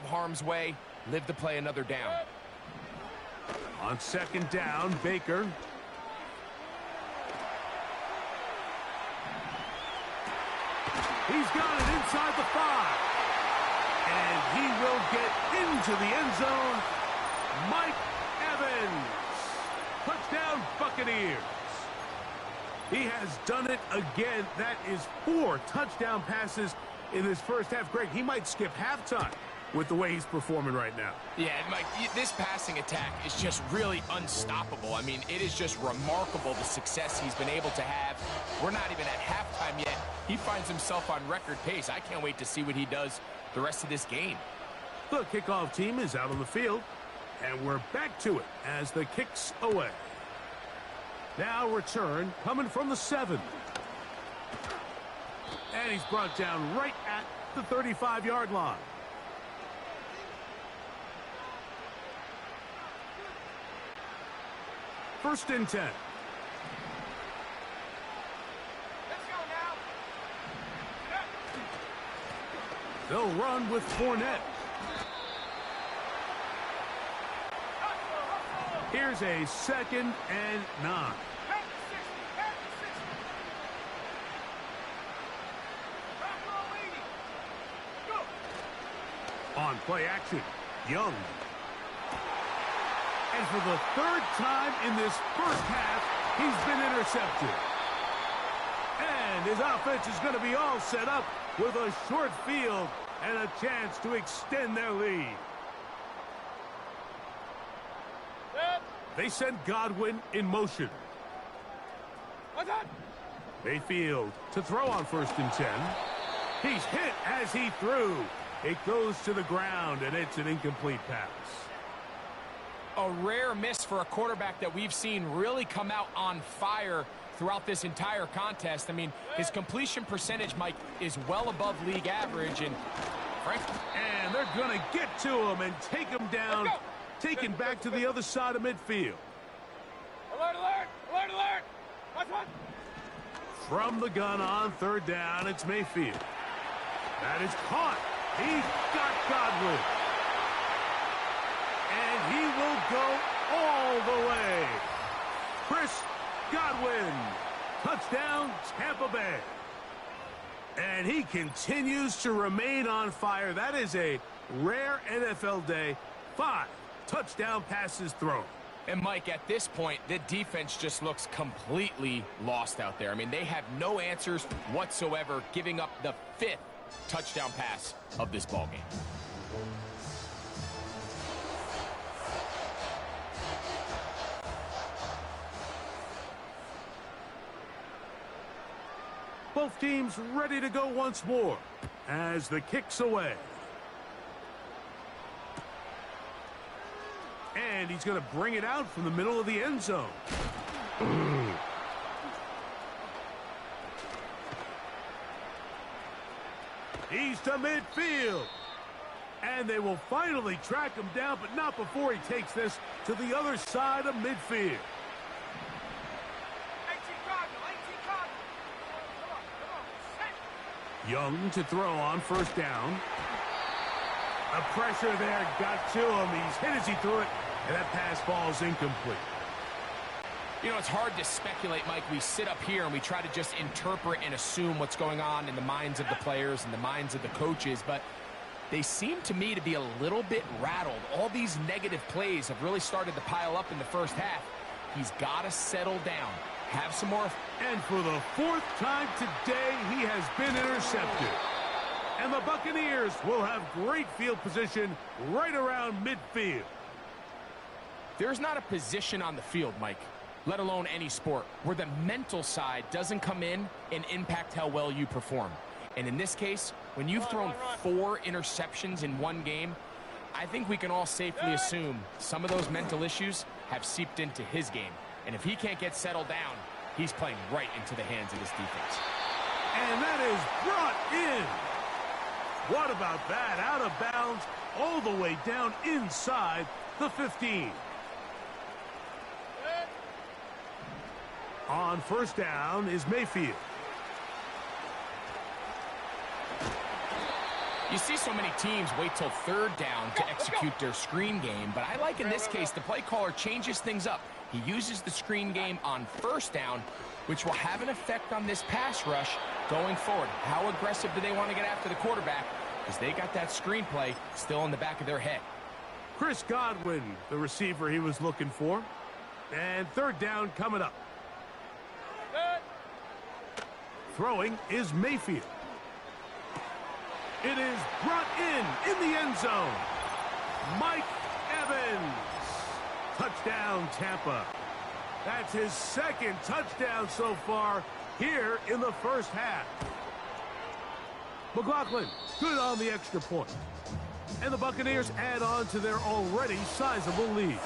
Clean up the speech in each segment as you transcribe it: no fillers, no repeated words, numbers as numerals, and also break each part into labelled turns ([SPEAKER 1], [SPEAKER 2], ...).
[SPEAKER 1] harm's way, live to play another down.
[SPEAKER 2] On second down, Baker. He's got it inside the 5. And he will get into the end zone. Mike Evans. Touchdown, Buccaneers. He has done it again. That is 4 touchdown passes in this first half. Greg, he might skip halftime with the way he's performing right now.
[SPEAKER 1] Yeah, Mike, this passing attack is just really unstoppable. I mean, it is just remarkable the success he's been able to have. We're not even at halftime yet. He finds himself on record pace. I can't wait to see what he does the rest of this game.
[SPEAKER 2] The kickoff team is out on the field, and we're back to it as the kick's away. Now return coming from the 7. And he's brought down right at the 35-yard line. First and 10.
[SPEAKER 3] Let's go now.
[SPEAKER 2] They'll run with Fournette. Here's a 2nd and 9. On play action, Young. And for the 3rd time in this first half, he's been intercepted. And his offense is going to be all set up with a short field and a chance to extend their lead. They send Godwin in motion. Mayfield to throw on 1st and 10. He's hit as he threw. It goes to the ground, and it's an incomplete pass.
[SPEAKER 1] A rare miss for a quarterback that we've seen really come out on fire throughout this entire contest. I mean, his completion percentage, Mike, is well above league average. And
[SPEAKER 2] they're going to get to him and take him down, taken back to the other side of midfield.
[SPEAKER 3] Alert, alert, alert, alert. Watch one.
[SPEAKER 2] From the gun on 3rd down, it's Mayfield. That is caught. He's got Godwin. And he will go all the way. Chris Godwin. Touchdown, Tampa Bay. And he continues to remain on fire. That is a rare NFL day. 5 touchdown passes thrown.
[SPEAKER 1] And, Mike, at this point, the defense just looks completely lost out there. I mean, they have no answers whatsoever, giving up the 5th touchdown pass of this ballgame.
[SPEAKER 2] Both teams ready to go once more as the kick's away. And he's going to bring it out from the middle of the end zone. He's to midfield. And they will finally track him down, but not before he takes this to the other side of midfield. Young to throw on 1st down. The pressure there got to him. He's hit as he threw it, and that pass falls incomplete.
[SPEAKER 1] You know, it's hard to speculate, Mike. We sit up here and we try to just interpret and assume what's going on in the minds of the players and the minds of the coaches, but they seem to me to be a little bit rattled. All these negative plays have really started to pile up in the first half. He's got to settle down. Have some more.
[SPEAKER 2] And for the 4th time today, he has been intercepted. And the Buccaneers will have great field position right around midfield.
[SPEAKER 1] There's not a position on the field, Mike, let alone any sport, where the mental side doesn't come in and impact how well you perform. And in this case, when you've thrown 4 interceptions in one game, I think we can all safely assume some of those mental issues have seeped into his game. And if he can't get settled down, he's playing right into the hands of this defense.
[SPEAKER 2] And that is brought in. What about that? Out of bounds, all the way down inside the 15. On 1st down is Mayfield.
[SPEAKER 1] You see so many teams wait till third down to execute their screen game, but I like in this case the play caller changes things up. He uses the screen game on first down, which will have an effect on this pass rush going forward. How aggressive do they want to get after the quarterback? Because they got that screen play still in the back of their head.
[SPEAKER 2] Chris Godwin, the receiver he was looking for. And third down coming up. Throwing is Mayfield. It is brought in the end zone. Mike Evans. Touchdown, Tampa. That's his second touchdown so far here in the first half. McLaughlin, good on the extra point. And the Buccaneers add on to their already sizable lead.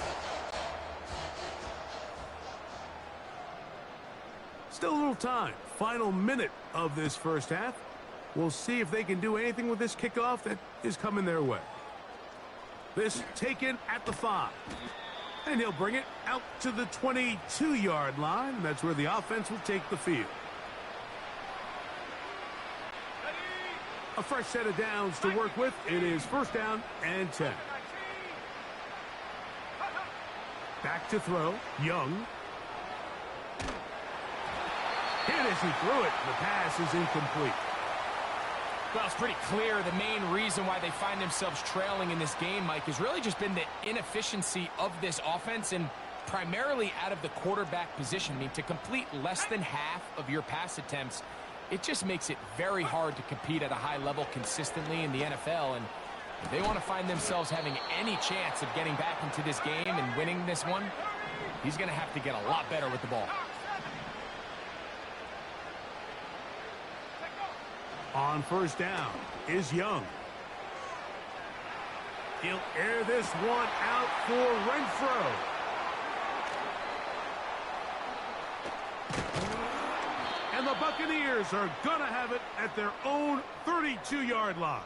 [SPEAKER 2] Still a little time. Final minute of this first half. We'll see if they can do anything with this kickoff that is coming their way. This taken at the 5. And he'll bring it out to the 22-yard line. And that's where the offense will take the field. A fresh set of downs to work with. It is first down and 10. Back to throw. Young. Here it is. He threw it. The pass is incomplete.
[SPEAKER 1] Well, it's pretty clear the main reason why they find themselves trailing in this game, Mike, has really just been the inefficiency of this offense and primarily out of the quarterback position. I mean, to complete less than half of your pass attempts, it just makes it very hard to compete at a high level consistently in the NFL. And if they want to find themselves having any chance of getting back into this game and winning this one, he's going to have to get a lot better with the ball.
[SPEAKER 2] On first down is Young. He'll air this one out for Renfro. And the Buccaneers are going to have it at their own 32-yard line.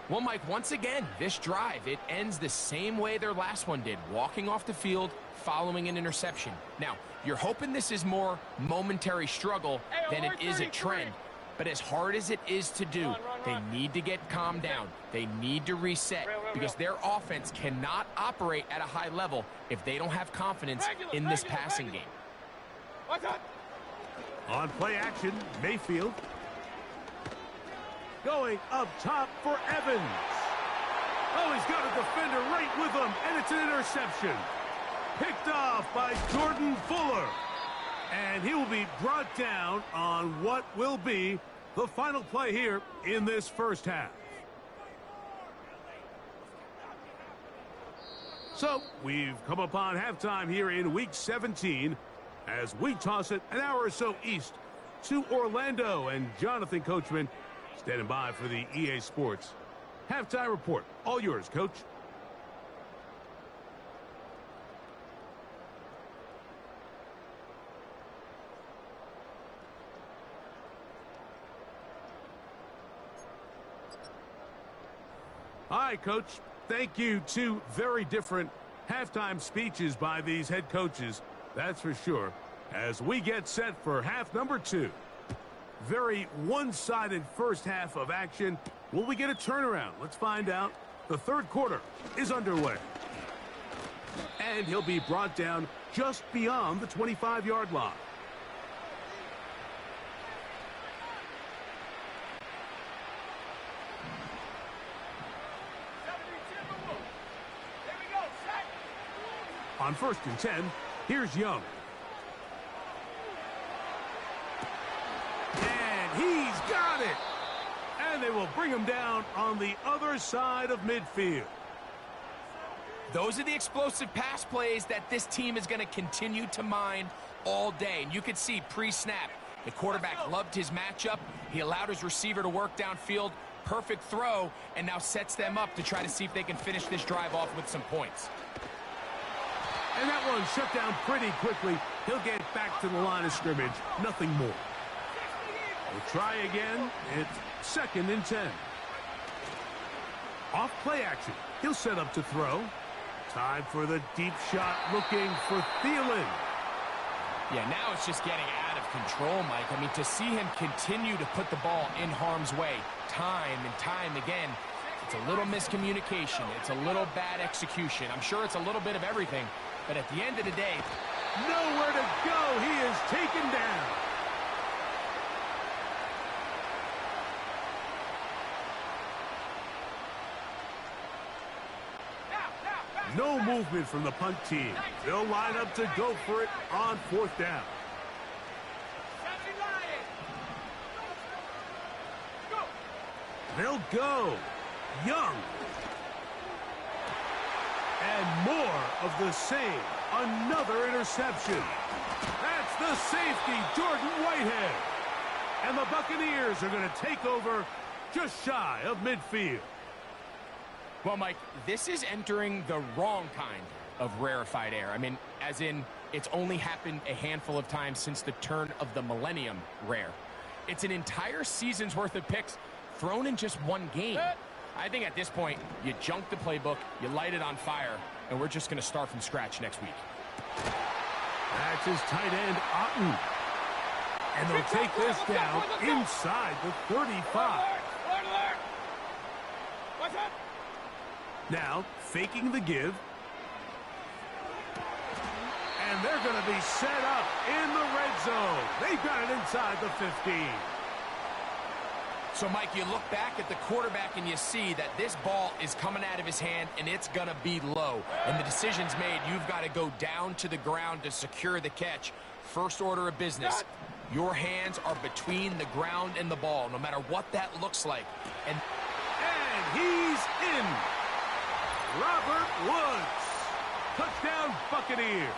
[SPEAKER 1] Well, Mike, once again, this drive, it ends the same way their last one did, walking off the field following an interception. Now, you're hoping this is more momentary struggle than it is a trend. But as hard as it is to do, they need to get calmed down. They need to reset because their offense cannot operate at a high level if they don't have confidence in this passing game.
[SPEAKER 2] On play action, Mayfield. Going up top for Evans. Oh, he's got a defender right with him, and it's an interception. Picked off by Jordan Fuller. And he will be brought down on what will be the final play here in this first half. So, we've come upon halftime here in Week 17 as we toss it an hour or so east to Orlando. And Jonathan Coachman standing by for the EA Sports halftime report. All yours, Coach. All right, Coach. Thank you. Two very different halftime speeches by these head coaches, that's for sure, as we get set for half number 2. Very one-sided first half of action. Will we get a turnaround? Let's find out. The third quarter is underway. And he'll be brought down just beyond the 25-yard line. On first and 10, here's Young. And he's got it. And they will bring him down on the other side of midfield.
[SPEAKER 1] Those are the explosive pass plays that this team is going to continue to mine all day. And you could see pre-snap, the quarterback loved his matchup. He allowed his receiver to work downfield. Perfect throw, and now sets them up to try to see if they can finish this drive off with some points.
[SPEAKER 2] And that one shut down pretty quickly. He'll get back to the line of scrimmage. Nothing more. We'll try again. It's second and 10. Off play action. He'll set up to throw. Time for the deep shot looking for Thielen.
[SPEAKER 1] Yeah, now it's just getting out of control, Mike. I mean, to see him continue to put the ball in harm's way time and time again, it's a little miscommunication. It's a little bad execution. I'm sure it's a little bit of everything, but at the end of the day,
[SPEAKER 2] nowhere to go. He is taken down. No movement from the punt team. They'll line up to go for it on 4th down. They'll go. Young. And more of the same. Another interception. That's the safety, Jordan Whitehead. And the Buccaneers are going to take over just shy of midfield.
[SPEAKER 1] well, Mike, this is entering the wrong kind of rarefied air. I mean, as in, it's only happened a handful of times since the turn of the millennium rare. It's an entire season's worth of picks thrown in just one game. I think at this point, you junk the playbook, you light it on fire, and we're just going to start from scratch next week.
[SPEAKER 2] That's his tight end, Otten. And they'll take this down inside the 35.
[SPEAKER 3] What's up?
[SPEAKER 2] Now, faking the give. And they're going to be set up in the red zone. They've got it inside the 15.
[SPEAKER 1] So, Mike, you look back at the quarterback and you see that this ball is coming out of his hand and it's going to be low. And the decision's made. You've got to go down to the ground to secure the catch. First order of business. Your hands are between the ground and the ball, no matter what that looks like.
[SPEAKER 2] And he's in. Robert Woods. Touchdown, Buccaneers.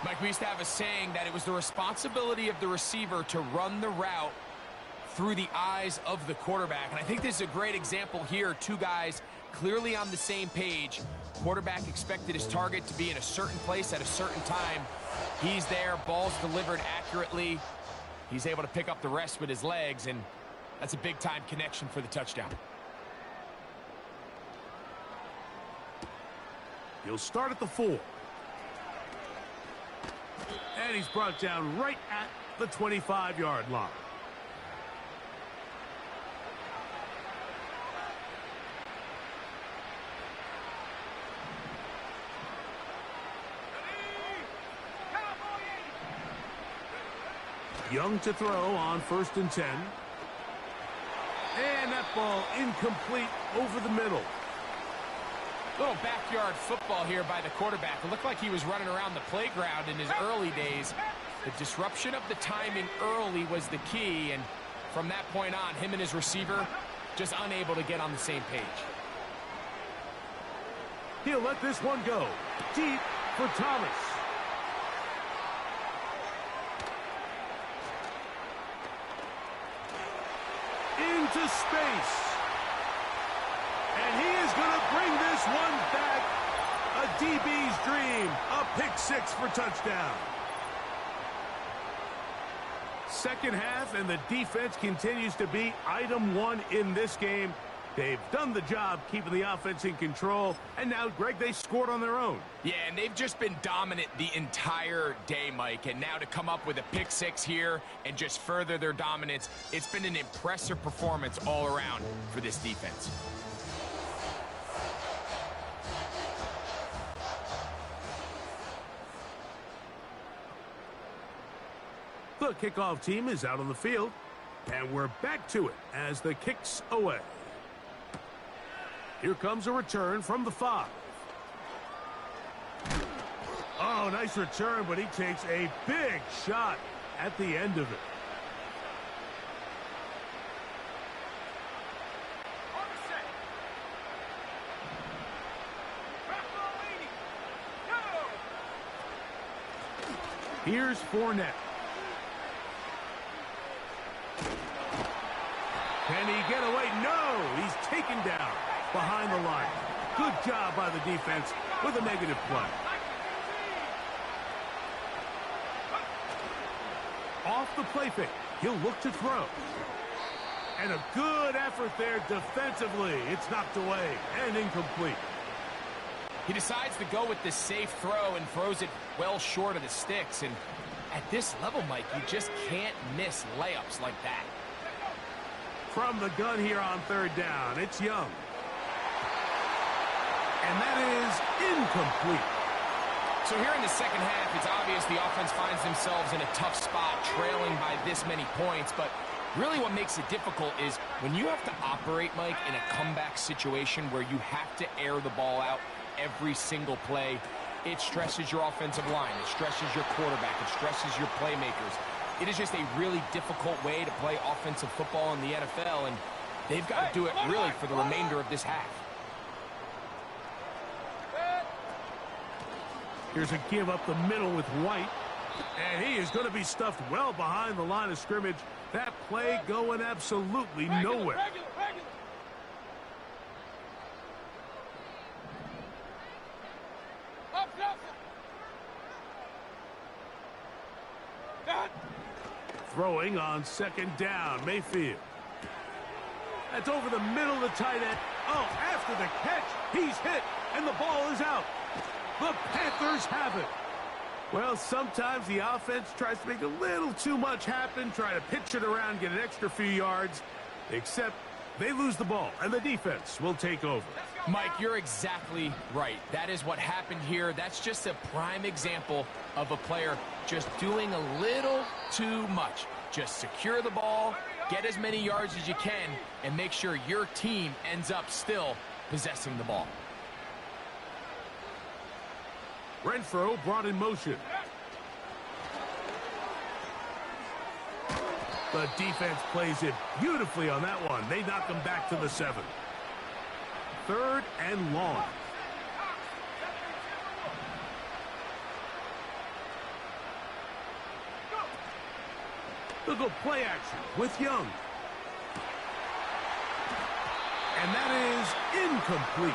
[SPEAKER 1] Mike, we used to have a saying that it was the responsibility of the receiver to run the route through the eyes of the quarterback. And I think this is a great example here. Two guys clearly on the same page. Quarterback expected his target to be in a certain place at a certain time. He's there, ball's delivered accurately. He's able to pick up the rest with his legs, and that's a big-time connection for the touchdown.
[SPEAKER 2] He'll start at the 4. And he's brought down right at the 25-yard line. Young to throw on 1st and 10. And that ball incomplete over the middle.
[SPEAKER 1] Little backyard football here by the quarterback. It looked like he was running around the playground in his early days. The disruption of the timing early was the key, and from that point on, him and his receiver just unable to get on the same page.
[SPEAKER 2] He'll let this one go. Deep for Thomas. Into space. And he is going to bring this one back. A DB's dream. A pick 6 for touchdown. Second half, and the defense continues to be item 1 in this game. They've done the job keeping the offense in control, and now, Greg, they scored on their own.
[SPEAKER 1] Yeah, and they've just been dominant the entire day, Mike, and now to come up with a pick 6 here and just further their dominance, it's been an impressive performance all around for this defense.
[SPEAKER 2] The kickoff team is out on the field, and we're back to it as the kick's away. Here comes a return from the 5. Oh, nice return, but he takes a big shot at the end of it. Here's Fournette. Can he get away? No, he's taken down behind the line. Good job by the defense with a negative play. Off the play fake, he'll look to throw. And a good effort there defensively. It's knocked away and incomplete.
[SPEAKER 1] He decides to go with the safe throw and throws it well short of the sticks. And At this level, Mike, you just can't miss layups like that.
[SPEAKER 2] From the gun here on third down, it's Young. And that is incomplete.
[SPEAKER 1] So here in the second half, it's obvious the offense finds themselves in a tough spot, trailing by this many points. But really what makes it difficult is when you have to operate, Mike, in a comeback situation where you have to air the ball out every single play, it stresses your offensive line, it stresses your quarterback, it stresses your playmakers. It is just a really difficult way to play offensive football in the NFL, and they've got to do it really for the remainder of this half.
[SPEAKER 2] Here's a give up the middle with White. And he is going to be stuffed well behind the line of scrimmage. That play going absolutely nowhere. Throwing on second down, Mayfield. That's over the middle of the tight end. Oh, after the catch, he's hit, and the ball is out. The Panthers have it. Well, sometimes the offense tries to make a little too much happen, try to pitch it around, get an extra few yards, except they lose the ball, and the defense will take over.
[SPEAKER 1] Mike, you're exactly right. That is what happened here. That's just a prime example of a player just doing a little too much. Just secure the ball, get as many yards as you can, and make sure your team ends up still possessing the ball.
[SPEAKER 2] Renfro brought in motion. The defense plays it beautifully on that one. They knock him back to the 7. Third and long. They'll go play action with Young. And that is incomplete.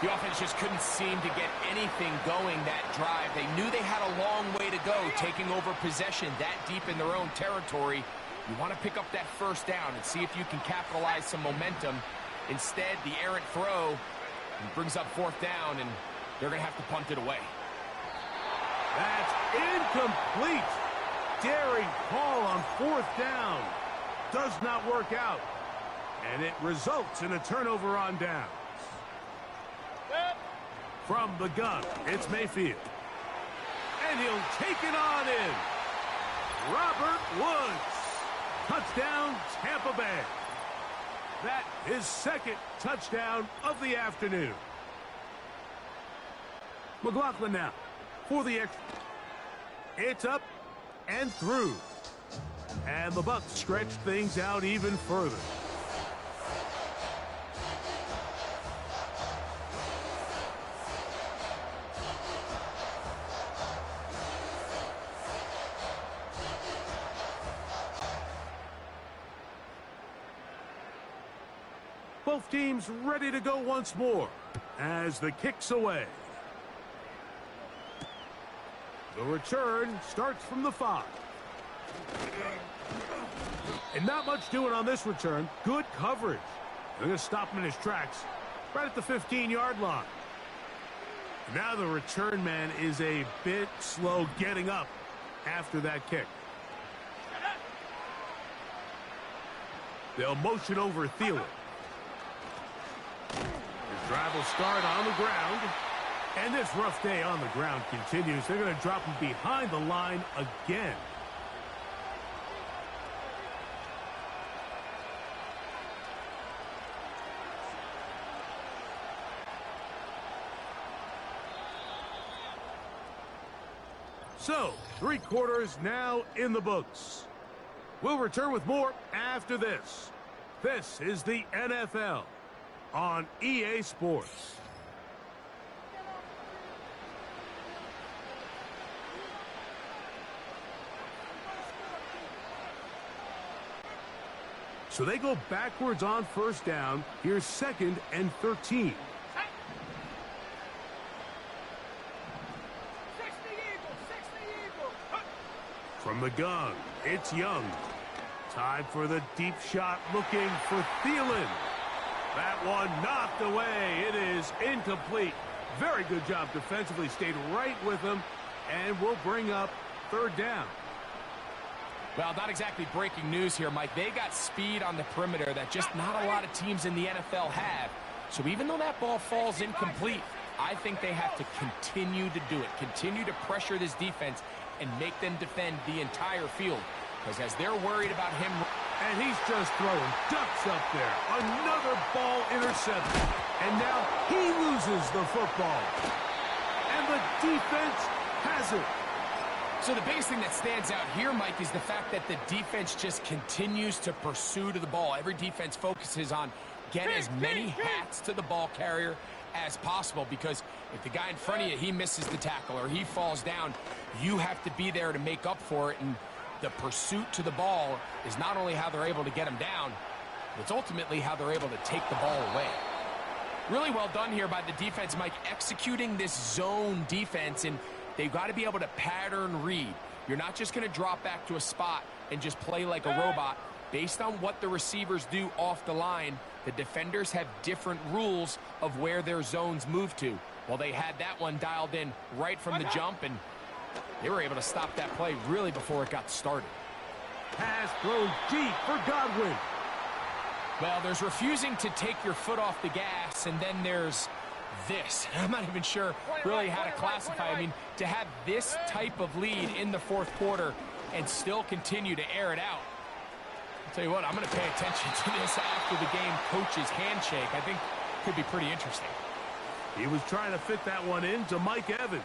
[SPEAKER 1] The offense just couldn't seem to get anything going that drive. They knew they had a long way to go, taking over possession that deep in their own territory. You want to pick up that first down and see if you can capitalize some momentum. Instead, the errant throw brings up fourth down, and they're going to have to punt it away.
[SPEAKER 2] That's incomplete. Daring call on fourth down. Does not work out. And it results in a turnover on down. From the gun, it's Mayfield. And he'll take it on in. Robert Woods. Touchdown, Tampa Bay. That is second touchdown of the afternoon. McLaughlin now for the extra. It's up and through. And the Bucs stretch things out even further. Both teams ready to go once more as the kick's away. The return starts from the 5. And not much doing on this return. Good coverage. They're going to stop him in his tracks right at the 15-yard line. Now the return man is a bit slow getting up after that kick. They'll motion over Thielen. His drive will start on the ground. And this rough day on the ground continues. They're going to drop him behind the line again. So, 3 quarters now in the books. We'll return with more after this. This is the NFL on EA Sports. So they go backwards on first down. Here's 2nd and 13. From the gun, it's Young. Time for the deep shot, looking for Thielen. That one knocked away. It is incomplete. Very good job defensively. Stayed right with him. And we'll bring up third down.
[SPEAKER 1] Well, not exactly breaking news here, Mike. They got speed on the perimeter that just not a lot of teams in the NFL have. So even though that ball falls incomplete, I think they have to continue to do it. Continue to pressure this defense and make them defend the entire field. Because as they're worried about him...
[SPEAKER 2] And he's just throwing ducks up there. Another ball intercepted. And now he loses the football. And the defense has it.
[SPEAKER 1] So the biggest thing that stands out here, Mike, is the fact that the defense just continues to pursue to the ball. Every defense focuses on getting as many hats to the ball carrier as possible, because if the guy in front of you, he misses the tackle or he falls down, you have to be there to make up for it. And the pursuit to the ball is not only how they're able to get him down, it's ultimately how they're able to take the ball away. Really well done here by the defense, Mike, executing this zone defense, and they've got to be able to pattern read. You're not just going to drop back to a spot and just play like a robot. Based on what the receivers do off the line, the defenders have different rules of where their zones move to. Well, they had that one dialed in right from the jump, and they were able to stop that play really before it got started.
[SPEAKER 2] Pass thrown deep for Godwin.
[SPEAKER 1] Well, there's refusing to take your foot off the gas, and then there's this. I'm not even sure really how to classify. I mean, to have this type of lead in the fourth quarter and still continue to air it out. I'll tell you what, I'm going to pay attention to this after the game coach's handshake. I think it could be pretty interesting.
[SPEAKER 2] He was trying to fit that one in to Mike Evans.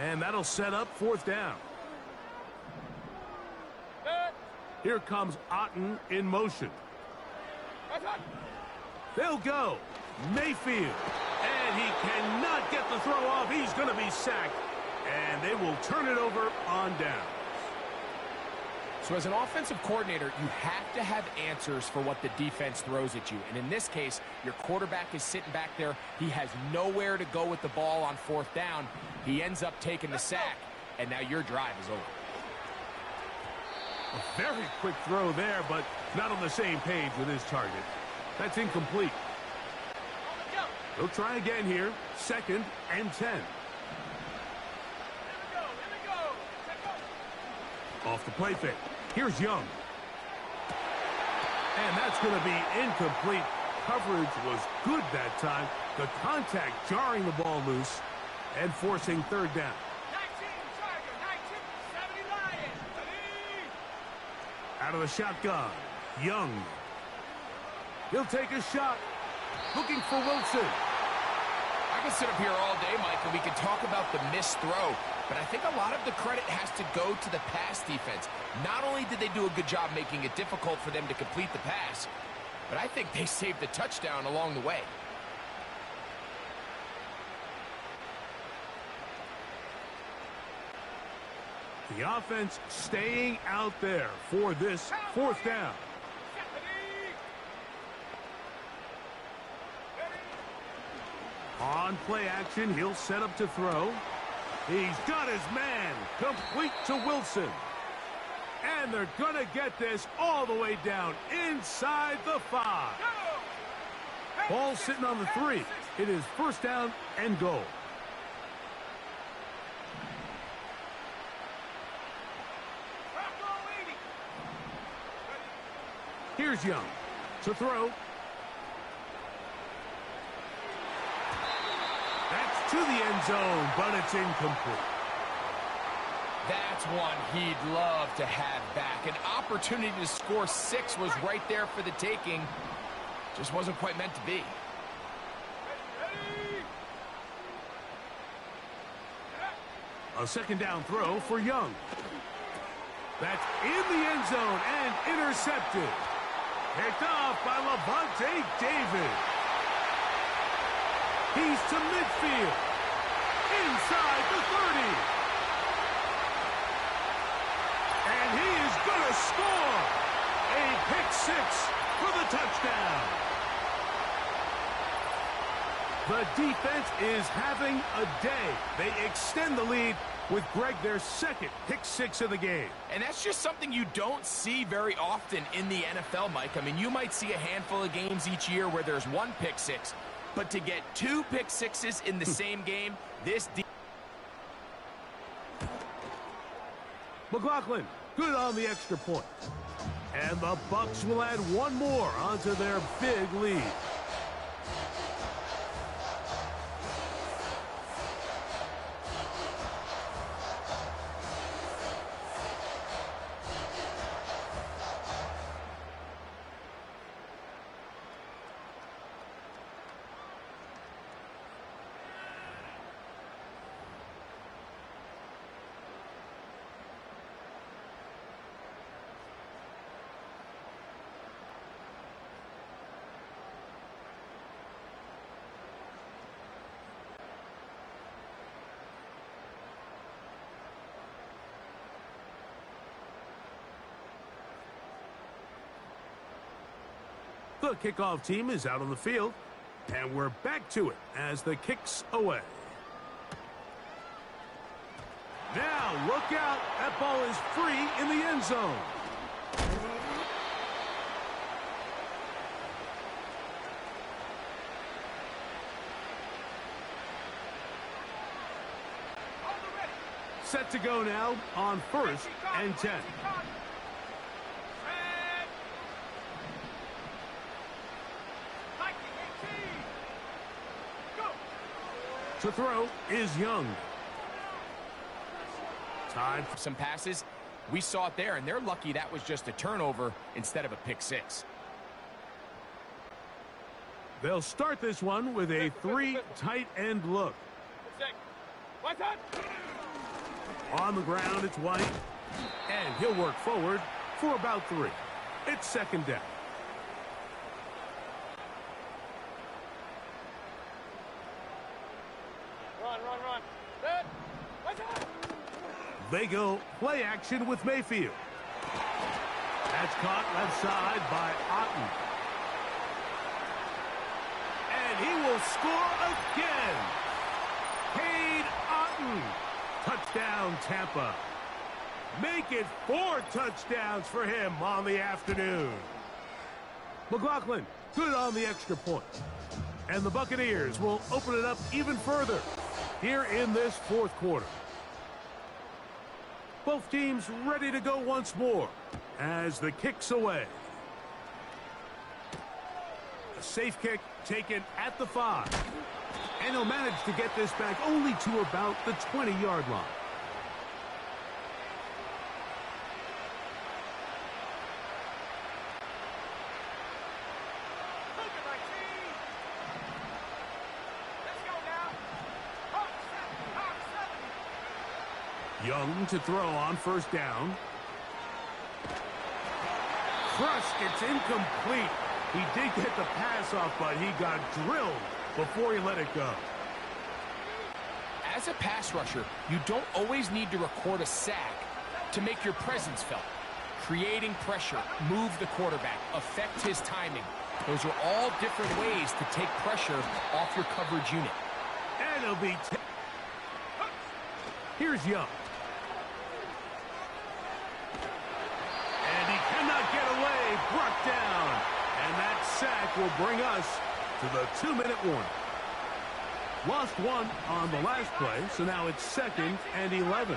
[SPEAKER 2] And that'll set up fourth down. Here comes Otten in motion. They'll go. Mayfield. And he cannot get the throw off. He's going to be sacked. And they will turn it over on down.
[SPEAKER 1] So as an offensive coordinator, you have to have answers for what the defense throws at you. And in this case, your quarterback is sitting back there. He has nowhere to go with the ball on fourth down. He ends up taking the sack, and now your drive is over.
[SPEAKER 2] A very quick throw there, but not on the same page with his target. That's incomplete. They'll try again here. 2nd and 10. Off the play fake. Here's Young. And that's going to be incomplete. Coverage was good that time. The contact jarring the ball loose and forcing third down.
[SPEAKER 3] 19 Tiger, 19, 70 Lions.
[SPEAKER 2] Out of the shotgun. Young. He'll take a shot. Looking for Wilson.
[SPEAKER 1] I can sit up here all day, Mike, and we can talk about the missed throw, but I think a lot of the credit has to go to the pass defense. Not only did they do a good job making it difficult for them to complete the pass, but I think they saved the touchdown along the way.
[SPEAKER 2] The offense staying out there for this fourth down. On play action, he'll set up to throw. He's got his man complete to Wilson. And they're going to get this all the way down inside the 5. Ball sitting on the 3. It is first down and goal. Here's Young to throw. That's to the end zone, but it's incomplete.
[SPEAKER 1] That's one he'd love to have back. An opportunity to score 6 was right there for the taking. Just wasn't quite meant to be.
[SPEAKER 2] A second down throw for Young. That's in the end zone and intercepted. Picked off by Levante David. He's to midfield. Inside the 30. And he is going to score. A pick 6 for the touchdown. The defense is having a day. They extend the lead with Greg, their second pick 6 of the game.
[SPEAKER 1] And that's just something you don't see very often in the NFL, Mike. I mean, you might see a handful of games each year where there's 1 pick 6, but to get 2 pick 6s in the same game, this
[SPEAKER 2] McLaughlin, good on the extra point. And the Bucks will add one more onto their big lead. The kickoff team is out on the field, and we're back to it as the kick's away. Now, look out. That ball is free in the end zone. Set to go now on 1st and 10. To throw is Young.
[SPEAKER 1] Time for some passes. We saw it there, and they're lucky that was just a turnover instead of a pick six.
[SPEAKER 2] They'll start this one with a 3 tight end look. On the ground, it's White, and he'll work forward for about 3. It's 2nd down.
[SPEAKER 3] Run. Set.
[SPEAKER 2] They go play action with Mayfield. That's caught left side by Otten. And he will score again. Cade Otten. Touchdown, Tampa. Make it 4 touchdowns for him on the afternoon. McLaughlin, good on the extra point. And the Buccaneers will open it up even further here in this 4th quarter. Both teams ready to go once more as the kick's away. A safe kick taken at the 5. And he'll manage to get this back only to about the 20-yard line. Young to throw on 1st down. Crushed, it's incomplete. He did get the pass off, but he got drilled before he let it go.
[SPEAKER 1] As a pass rusher, you don't always need to record a sack to make your presence felt. Creating pressure, move the quarterback, affect his timing. Those are all different ways to take pressure off your coverage unit.
[SPEAKER 2] And it'll be... Here's Young. Brought down, and that sack will bring us to the 2-minute warning. Lost 1 on the last play, so now it's 2nd and 11.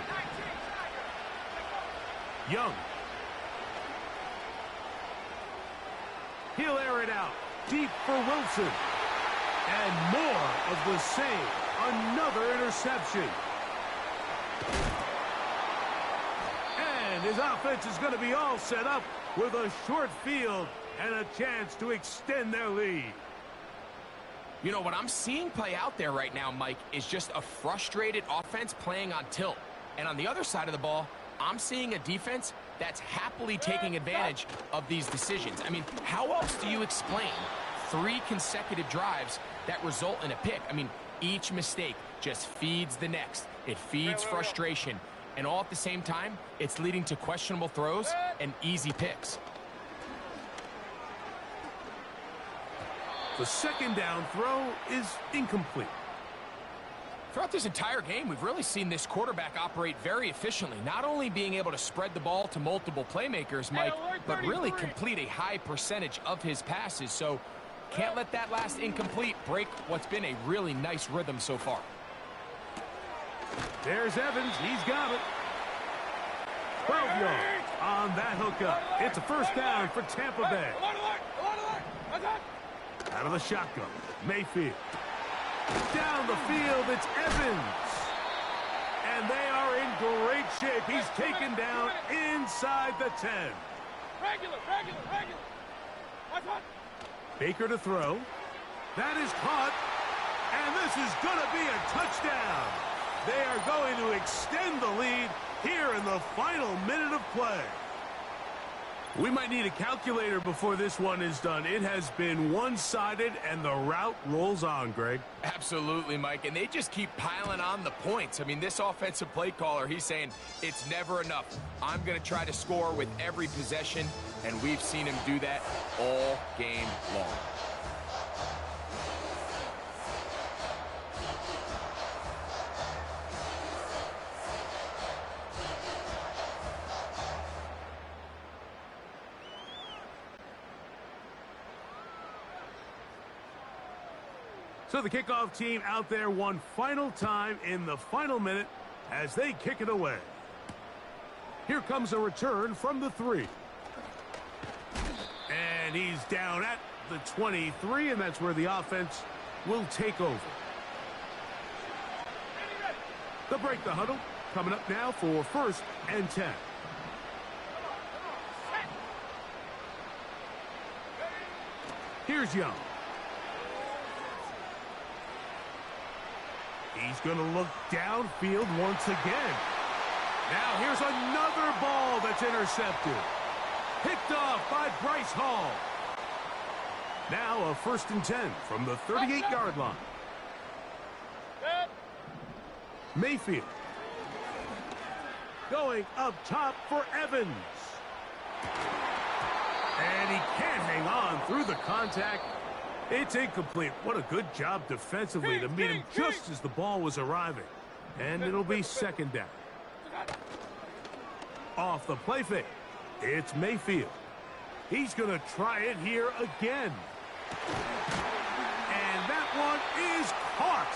[SPEAKER 2] Young. He'll air it out deep for Wilson. And more of the same. Another interception. And his offense is going to be all set up with a short field and a chance to extend their lead.
[SPEAKER 1] You know, what I'm seeing play out there right now, Mike, is just a frustrated offense playing on tilt. And on the other side of the ball, I'm seeing a defense that's happily taking advantage of these decisions. I mean, how else do you explain 3 consecutive drives that result in a pick? I mean, each mistake just feeds the next. It feeds frustration. And all at the same time, it's leading to questionable throws and easy picks.
[SPEAKER 2] The 2nd down throw is incomplete.
[SPEAKER 1] Throughout this entire game, we've really seen this quarterback operate very efficiently, not only being able to spread the ball to multiple playmakers, Mike, but really complete a high percentage of his passes. So can't let that last incomplete break what's been a really nice rhythm so far.
[SPEAKER 2] There's Evans. He's got it. 12 yards on that hookup. It's a first down for Tampa Bay. Out of the shotgun, Mayfield. Down the field, it's Evans. And they are in great shape. He's taken down inside the 10.
[SPEAKER 3] Regular.
[SPEAKER 2] Baker to throw. That is caught. And this is going to be a touchdown. They are going to extend the lead here in the final minute of play. We might need a calculator before this one is done. It has been one-sided, and the route rolls on, Greg.
[SPEAKER 1] Absolutely, Mike, and they just keep piling on the points. I mean, this offensive play caller, he's saying it's never enough. I'm going to try to score with every possession, and we've seen him do that all game long.
[SPEAKER 2] So the kickoff team out there one final time in the final minute as they kick it away. Here comes a return from the 3. And he's down at the 23, and that's where the offense will take over. They'll break the huddle. Coming up now for 1st and 10. Here's Young. He's going to look downfield once again. Now here's another ball that's intercepted. Picked off by Bryce Hall. Now a 1st and 10 from the 38-yard line. Mayfield. Going up top for Evans. And he can't hang on through the contact. It's incomplete. What a good job defensively to meet him just as the ball was arriving. And it'll be 2nd down. Off the play fake, it's Mayfield. He's going to try it here again. And that one is caught.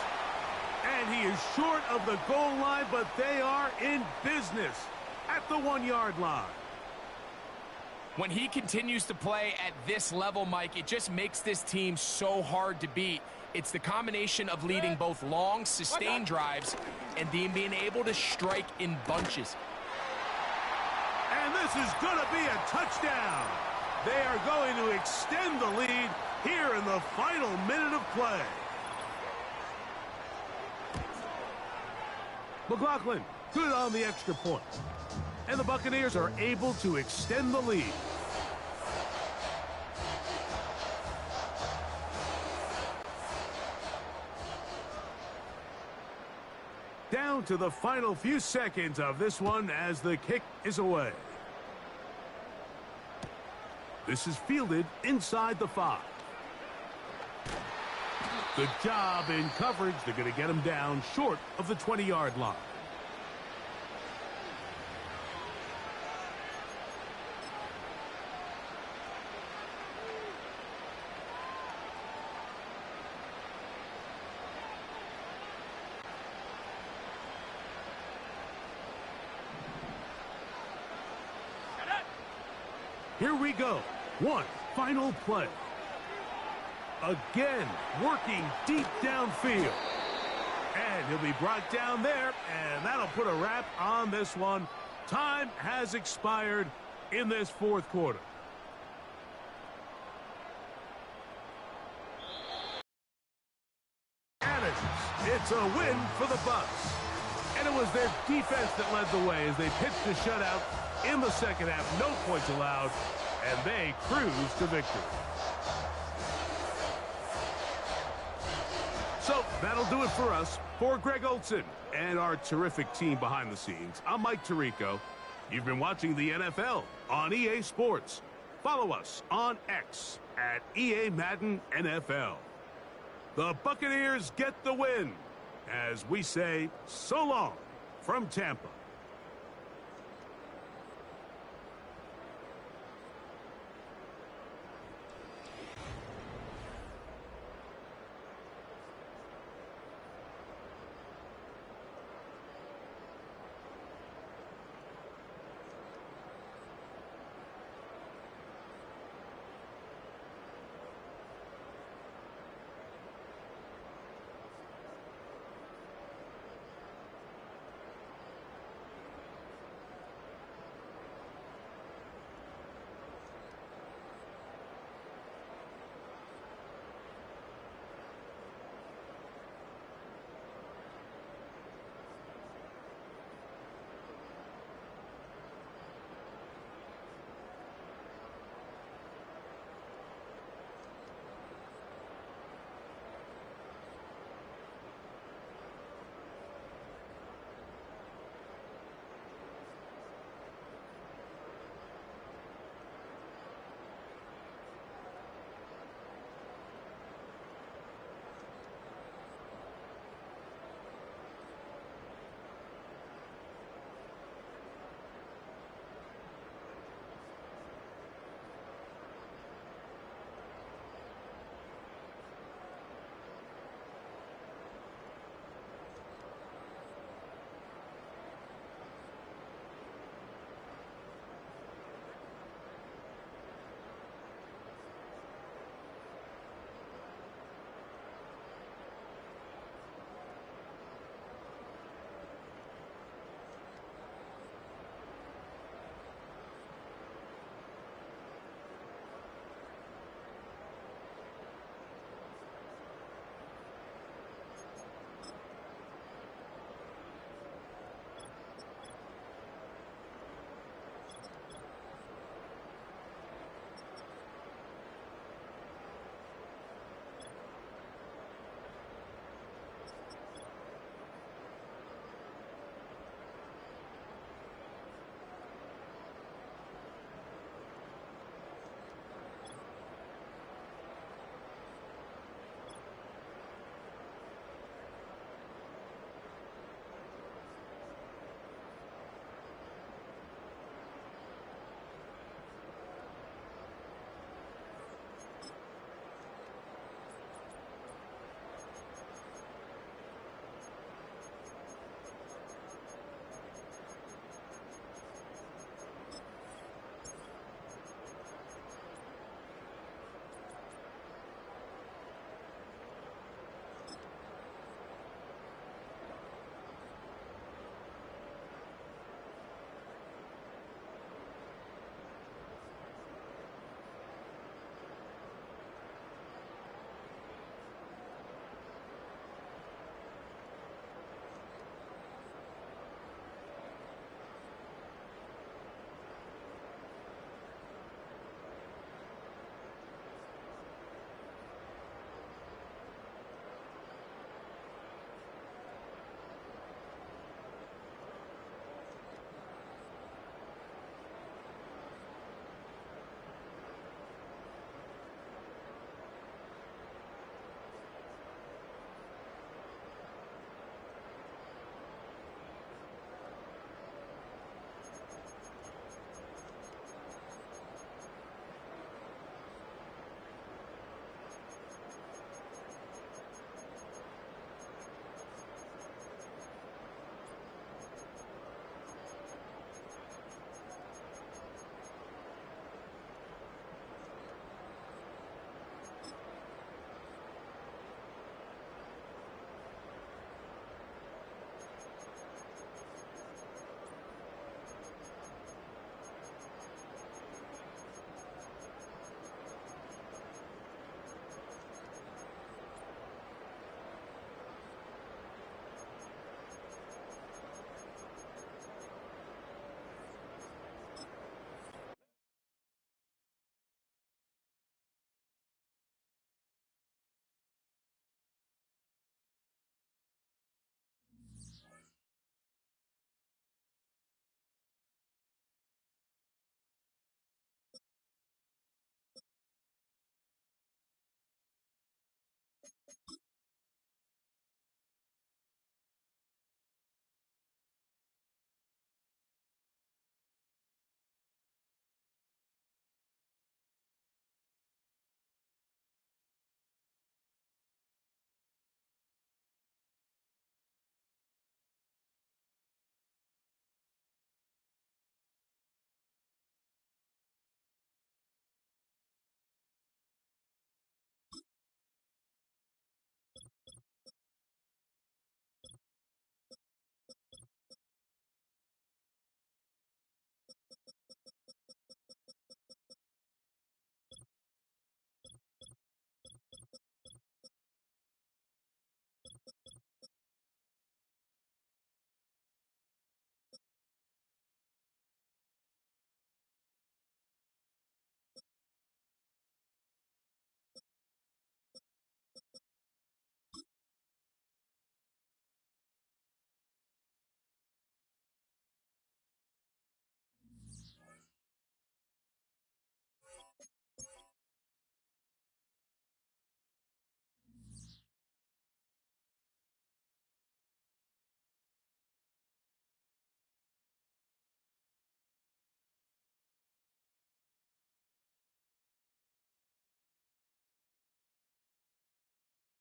[SPEAKER 2] And he is short of the goal line, but they are in business at the 1-yard line.
[SPEAKER 1] When he continues to play at this level, Mike, it just makes this team so hard to beat. It's the combination of leading both long, sustained drives and being able to strike in bunches.
[SPEAKER 2] And this is going to be a touchdown. They are going to extend the lead here in the final minute of play. McLaughlin, good on the extra point. And the Buccaneers are able to extend the lead. Down to the final few seconds of this one as the kick is away. This is fielded inside the 5. Good job in coverage. They're going to get him down short of the 20-yard line. Here we go. One final play. Again, working deep downfield. And he'll be brought down there, and that'll put a wrap on this one. Time has expired in this 4th quarter. It's a win for the Bucs. And it was their defense that led the way as they pitched a shutout in the 2nd half. No points allowed, and they cruised to victory. So that'll do it for us. For Greg Olson and our terrific team behind the scenes, I'm Mike Tirico. You've been watching the NFL on EA Sports. Follow us on X at EA Madden NFL. The Buccaneers get the win as we say so long from Tampa.